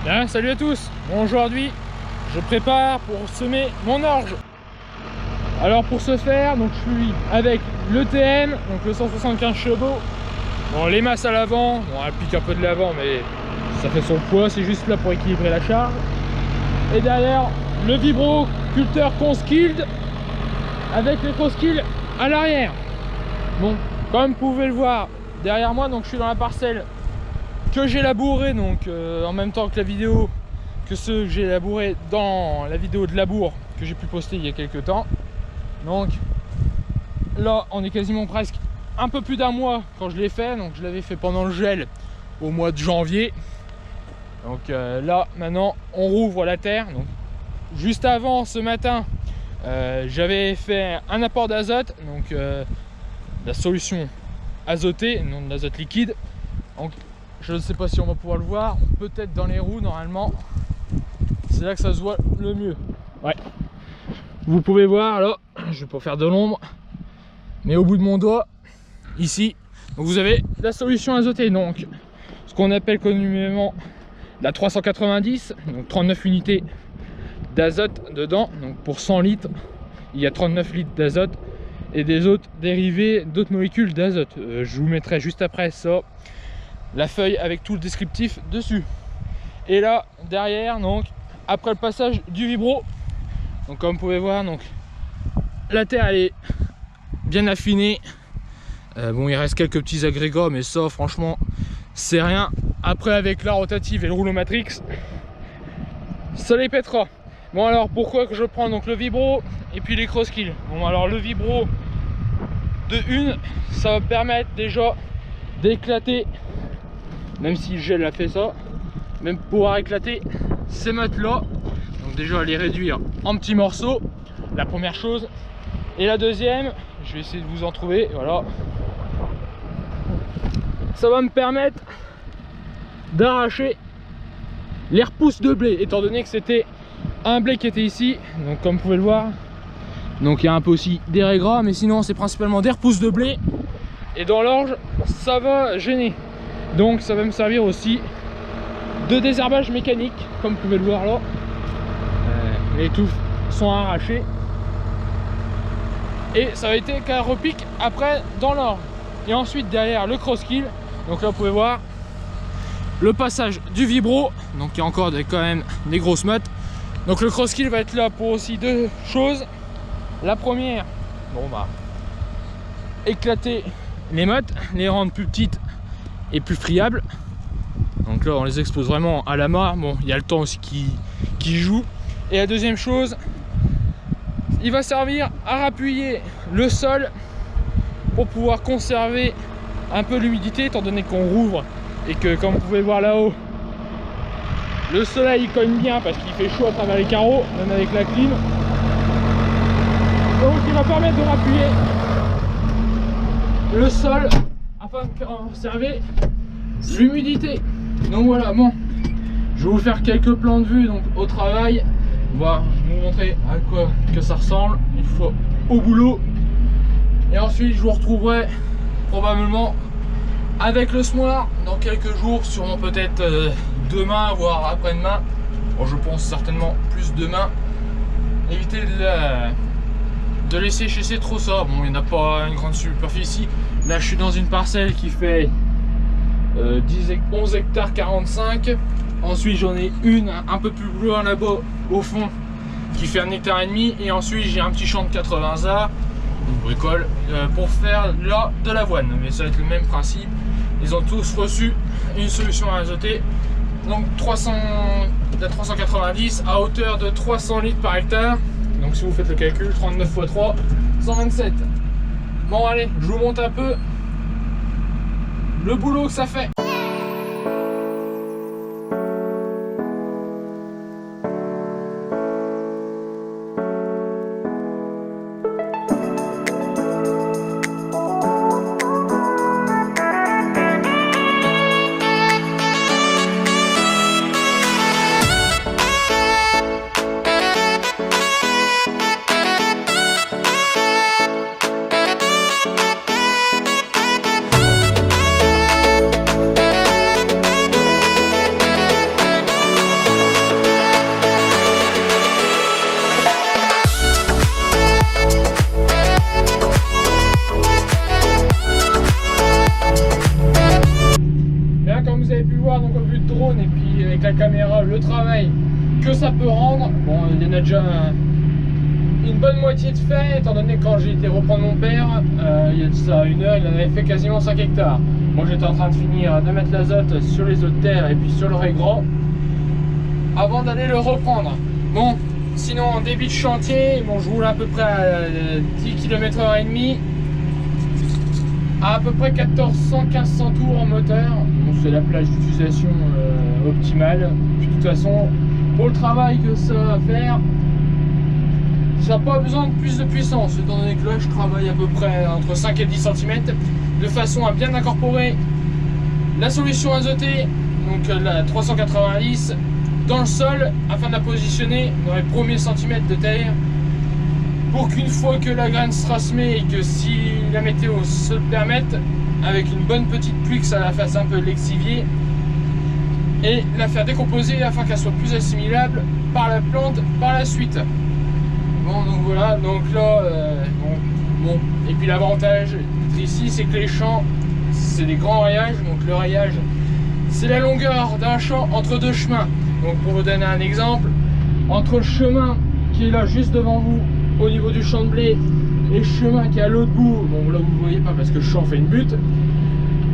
Bien, salut à tous. Bon, aujourd'hui, je prépare pour semer mon orge. Alors pour ce faire, donc je suis avec le TM, donc le 175 chevaux. Bon, les masses à l'avant, bon, elle pique un peu de l'avant, mais ça fait son poids, c'est juste là pour équilibrer la charge. Et derrière, le vibro culteur Conskilled avec le Conskilled à l'arrière. Bon, comme vous pouvez le voir derrière moi, donc je suis dans la parcelle que j'ai labouré, donc en même temps que la vidéo, que ceux que j'ai labouré dans la vidéo de labour que j'ai pu poster il y a quelques temps. Donc là on est quasiment presque un peu plus d'un mois quand je l'ai fait, donc je l'avais fait pendant le gel au mois de janvier. Donc là maintenant on rouvre la terre. Donc juste avant, ce matin, j'avais fait un apport d'azote, donc la solution azotée, non de l'azote liquide. Donc je ne sais pas si on va pouvoir le voir, peut-être dans les roues normalement. C'est là que ça se voit le mieux. Ouais. Vous pouvez voir là, je vais pas faire de l'ombre, mais au bout de mon doigt, ici, donc vous avez la solution azotée, donc ce qu'on appelle communément la 390, donc 39 unités d'azote dedans. Donc pour 100 litres, il y a 39 litres d'azote et des autres dérivés d'autres molécules d'azote. Je vous mettrai juste après ça la feuille avec tout le descriptif dessus. Et là derrière, donc après le passage du vibro, donc comme vous pouvez voir, donc la terre elle est bien affinée. Bon, il reste quelques petits agrégats, mais ça franchement c'est rien. Après avec la rotative et le rouleau matrix, ça les pètera. Bon, alors pourquoi que je prends donc le vibro et puis les Crosskill? Bon, alors le vibro de une, ça va permettre déjà d'éclater, même si le gel a fait ça, même pouvoir éclater ces mottes là. Donc déjà les réduire en petits morceaux, la première chose. Et la deuxième, je vais essayer de vous en trouver, voilà, ça va me permettre d'arracher les repousses de blé, étant donné que c'était un blé qui était ici. Donc comme vous pouvez le voir, donc il y a un peu aussi des raies gras, mais sinon c'est principalement des repousses de blé. Et dans l'orge, ça va gêner, donc ça va me servir aussi de désherbage mécanique. Comme vous pouvez le voir là, les touffes sont arrachées et ça a été qu'un repique après dans l'orge. Et ensuite derrière le Crosskill, donc là vous pouvez voir le passage du vibro, donc il y a encore quand même des grosses mottes. Donc le Crosskill va être là pour aussi deux choses. La première, bon bah, éclater les mottes, les rendre plus petites et plus friables. Donc là on les expose vraiment à la main. Bon, il y a le temps aussi qui joue. Et la deuxième chose, il va servir à rappuyer le sol pour pouvoir conserver un peu l'humidité, étant donné qu'on rouvre et que, comme vous pouvez voir là-haut, le soleil cogne bien parce qu'il fait chaud à travers les carreaux, même avec la clim. Donc il va permettre de rappuyer le sol afin de conserver l'humidité. Donc voilà, bon, je vais vous faire quelques plans de vue donc au travail. Voilà, je vais vous montrer à quoi que ça ressemble une fois au boulot. Et ensuite je vous retrouverai probablement avec le semoir dans quelques jours, sûrement peut-être demain voire après-demain. Bon, je pense certainement plus demain. Éviter de laisser sécher trop ça. Bon, il n'y en a pas une grande superficie. Là je suis dans une parcelle qui fait 11 hectares 45. Ensuite j'en ai une un peu plus loin là-bas au fond qui fait 1,5 hectare. Et ensuite j'ai un petit champ de 80 arts, une bricole, pour faire là de l'avoine. Mais ça va être le même principe. Ils ont tous reçu une solution azotée. Donc la 390 à hauteur de 300 litres par hectare. Donc si vous faites le calcul, 39 x 3, 127. Bon allez, je vous montre un peu le boulot que ça fait. revue de drone et puis avec la caméra, le travail que ça peut rendre, bon, il y en a déjà une bonne moitié de fait, étant donné que quand j'ai été reprendre mon père, il y a de ça une heure, il en avait fait quasiment 5 hectares. Moi j'étais en train de finir de mettre l'azote sur les autres terres et puis sur le régran avant d'aller le reprendre. Bon, sinon en débit de chantier, bon, je roule à peu près à 10 km/h à peu près 1400-1500 tours en moteur. Bon, c'est la plage d'utilisation optimale. Puis, de toute façon, pour le travail que ça va faire, ça n'a pas besoin de plus de puissance, étant donné que là je travaille à peu près entre 5 et 10 cm, de façon à bien incorporer la solution azotée, donc la 390, dans le sol, afin de la positionner dans les premiers centimètres de terre, pour qu'une fois que la graine sera semée et que si la météo se le permette, avec une bonne petite pluie, que ça la fasse un peu lexivier, et la faire décomposer afin qu'elle soit plus assimilable par la plante par la suite. Bon, donc voilà, donc là, bon. Et puis l'avantage d'être ici, c'est que les champs, c'est des grands rayages. Donc le rayage, c'est la longueur d'un champ entre deux chemins. Donc pour vous donner un exemple, entre le chemin qui est là juste devant vous, au niveau du champ de blé, et le chemin qui est à l'autre bout, bon là vous ne voyez pas parce que le champ fait une butte,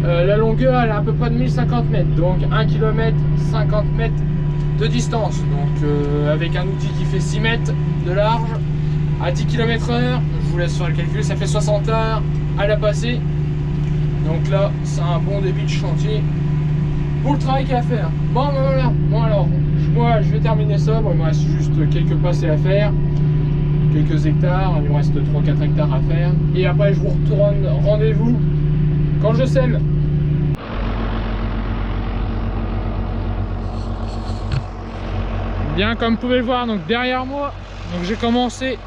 la longueur elle est à peu près de 1050 mètres, donc 1 km 50 mètres de distance, donc avec un outil qui fait 6 mètres de large à 10 km/h, je vous laisse faire le calcul, ça fait 60 heures à la passer. Donc là c'est un bon débit de chantier pour le travail qu'il y a à faire. Bon ben voilà, bon alors moi je vais terminer ça, bon, il me reste juste quelques passés à faire, quelques hectares, il me reste 3-4 hectares à faire, et après je vous retourne rendez-vous quand je sème. Bien, comme vous pouvez le voir, donc derrière moi, donc j'ai commencé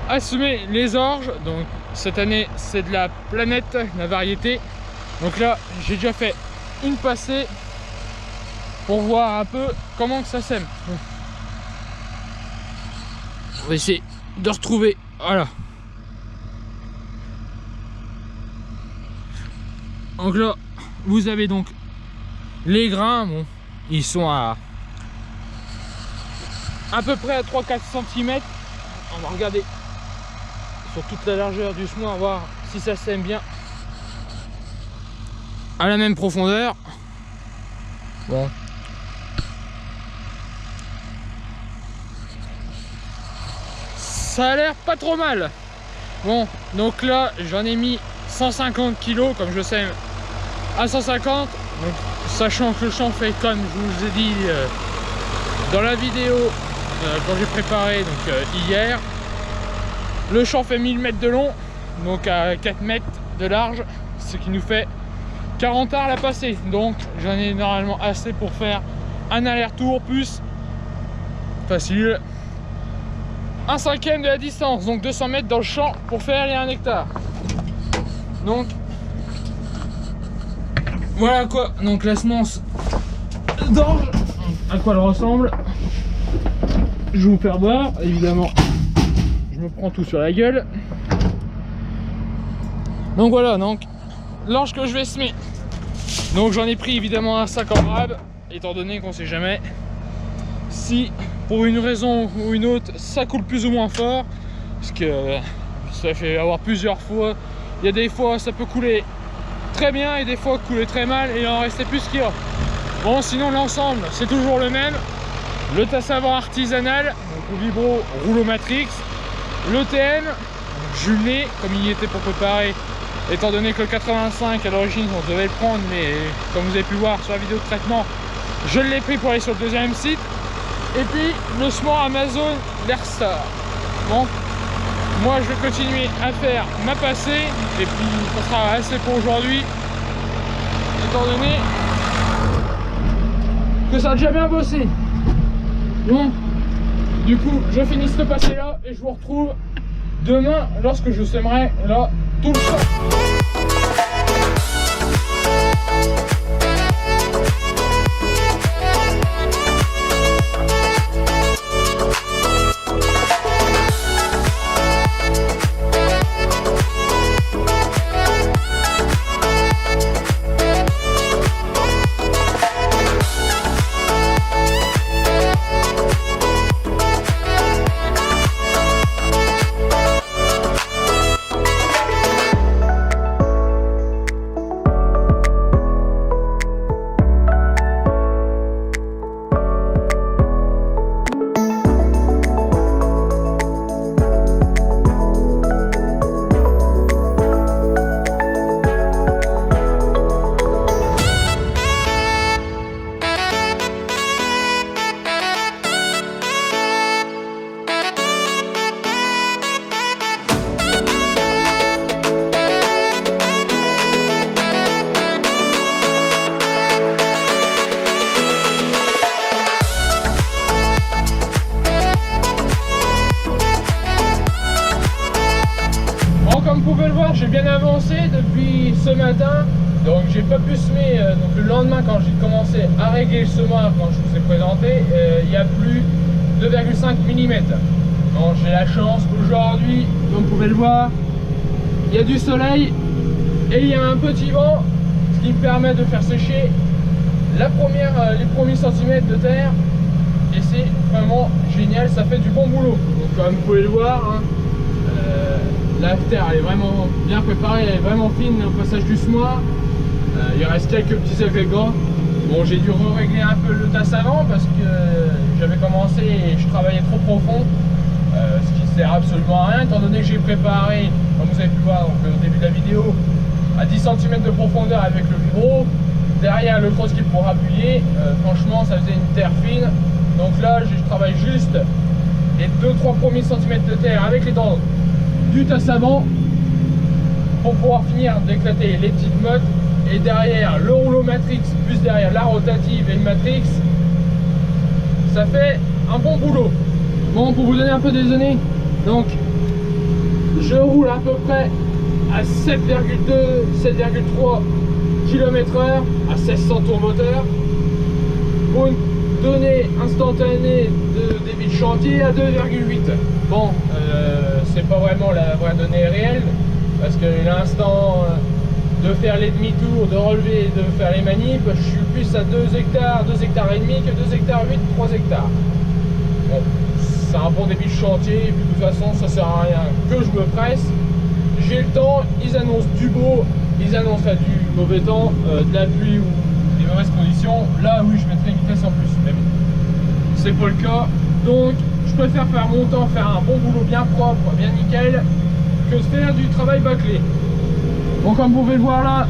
à semer les orges. Donc cette année c'est de la planète, la variété. Donc là j'ai déjà fait une passée pour voir un peu comment que ça sème. On va essayer de retrouver, voilà. Donc là vous avez donc les grains, bon, ils sont à peu près à 3-4 cm. On va regarder sur toute la largeur du semoir, voir si ça sème bien à la même profondeur. Bon, ça a l'air pas trop mal. Bon, donc là j'en ai mis 150 kg comme je sème à 150, donc sachant que le champ fait, comme je vous ai dit dans la vidéo quand j'ai préparé donc hier, le champ fait 1000 mètres de long, donc à 4 mètres de large, ce qui nous fait 40 arts la passer. Donc j'en ai normalement assez pour faire un aller-retour plus facile 1/5 de la distance, donc 200 mètres dans le champ pour faire les 1 hectare. Donc voilà quoi, donc la semence d'orge, à quoi elle ressemble. Je vais vous faire voir, évidemment je me prends tout sur la gueule. Donc voilà, donc l'orge que je vais semer, donc j'en ai pris évidemment un sac en rab, étant donné qu'on sait jamais si pour une raison ou une autre ça coule plus ou moins fort, parce que ça fait avoir plusieurs fois, il y a des fois ça peut couler très bien et des fois couler très mal et il en restait plus qu'il y a. Bon, sinon l'ensemble c'est toujours le même, le tasse à vent artisanal, donc au vibro rouleau matrix, l'ETN jumelé comme il y était pour préparer, étant donné que le 85 à l'origine on devait le prendre, mais comme vous avez pu voir sur la vidéo de traitement, je l'ai pris pour aller sur le deuxième site. Et puis le semoir Amazon l'Airstar. Bon, moi je vais continuer à faire ma passée et puis ça sera assez pour aujourd'hui, étant donné que ça a déjà bien bossé. Bon, du coup je finis ce passé là et je vous retrouve demain lorsque je sèmerai là tout le champ. bien avancé depuis ce matin. Donc j'ai pas pu semer donc le lendemain quand j'ai commencé à régler le semoir, quand je vous ai présenté, il y a plus 2,5 mm. Bon, j'ai la chance aujourd'hui, comme vous pouvez le voir, il y a du soleil et il y a un petit vent, ce qui me permet de faire sécher les premiers centimètres de terre, et c'est vraiment génial, ça fait du bon boulot. Donc comme vous pouvez le voir, hein, la terre elle est vraiment bien préparée, elle est vraiment fine au passage du semoir. Il reste quelques petits effets gras. Bon, j'ai dû régler un peu le tasse avant parce que j'avais commencé et je travaillais trop profond, ce qui sert absolument à rien étant donné que j'ai préparé, comme vous avez pu voir donc, au début de la vidéo, à 10 cm de profondeur avec le vibro. Derrière le cross skip pour appuyer, franchement ça faisait une terre fine. Donc là je travaille juste les 2-3 premiers centimètres de terre avec les dents du tasse avant pour pouvoir finir d'éclater les petites mottes. Et derrière le rouleau matrix, plus derrière la rotative et le matrix, ça fait un bon boulot. Bon, pour vous donner un peu des données, donc je roule à peu près à 7,2-7,3 km/h à 1600 tours moteur pour une donnée instantanée de débit de chantier à 2,8. Bon, c'est pas vraiment la vraie donnée réelle parce que l'instant de faire les demi-tours, de relever et de faire les manips, je suis plus à 2 hectares et demi que 2 hectares 8, 3 hectares. Bon, c'est un bon débit de chantier et puis de toute façon ça sert à rien que je me presse. J'ai le temps, ils annoncent du beau, ils annoncent là, du mauvais temps, de la pluie ou des mauvaises conditions. Là oui je mettrai une vitesse en plus, mais bon, c'est pas le cas. Donc je préfère faire mon temps, faire un bon boulot bien propre, bien nickel, que de faire du travail bâclé. Bon, comme vous pouvez le voir là,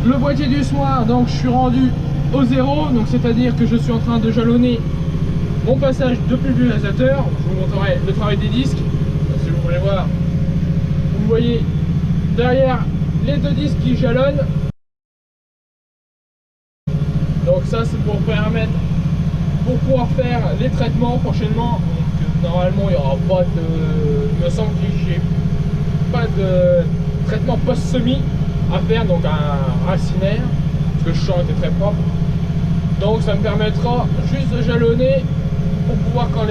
le boîtier du semoir, donc je suis rendu au 0, donc c'est-à-dire que je suis en train de jalonner mon passage de pulvérisateur. Je vous montrerai le travail des disques, si vous voulez voir. Vous voyez derrière les deux disques qui jalonnent. Donc ça c'est pour permettre, pour pouvoir faire les traitements prochainement. Donc normalement il n'y aura pas de, il me semble que j'ai pas de traitement post-semis à faire, donc un racinaire, parce que le champ était très propre. Donc ça me permettra juste de jalonner pour pouvoir, quand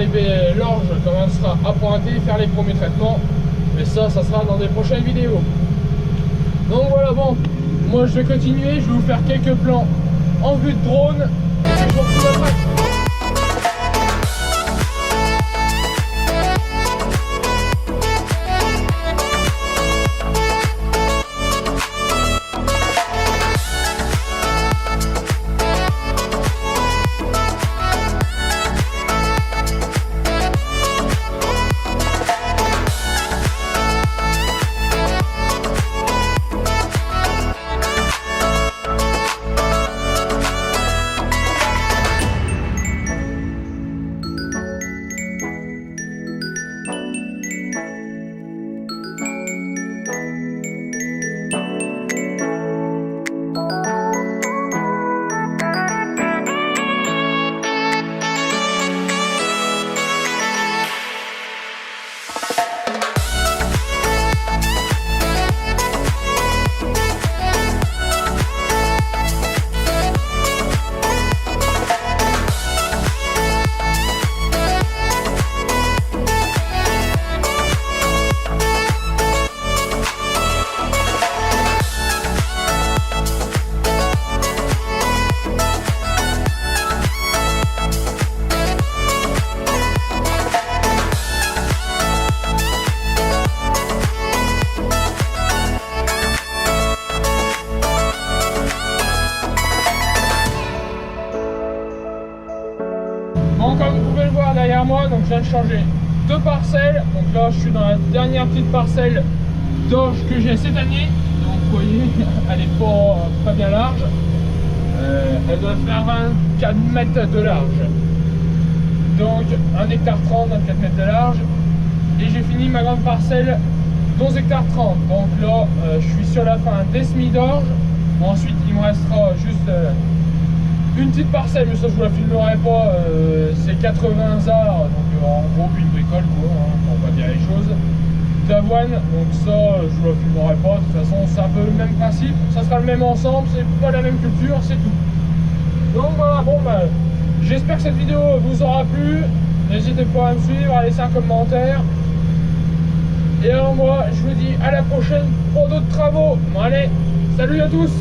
l'orge commencera à pointer, faire les premiers traitements. Mais ça sera dans des prochaines vidéos. Donc voilà, bon, moi je vais continuer, je vais vous faire quelques plans en vue de drone. Et je vous retrouve après. derrière moi, donc je viens de changer deux parcelles. Donc là je suis dans la dernière petite parcelle d'orge que j'ai cette année. Donc vous voyez, elle est pas bien large. Elle doit faire 24 mètres de large. Donc 1 hectare 30, 24 mètres de large. Et j'ai fini ma grande parcelle d'11 hectares 30. Donc là je suis sur la fin des semis d'orge. Ensuite il me restera juste une petite parcelle, mais ça je vous la filmerai pas, c'est 80 arts, donc en gros une bricole quoi, hein, pour pas dire les choses. d'avoine, donc ça je le filmerai pas, de toute façon c'est un peu le même principe, ça sera le même ensemble, c'est pas la même culture, c'est tout. Donc voilà, bon bah j'espère que cette vidéo vous aura plu, n'hésitez pas à me suivre, à laisser un commentaire. Et alors moi je vous dis à la prochaine pour d'autres travaux. Bon allez, salut à tous.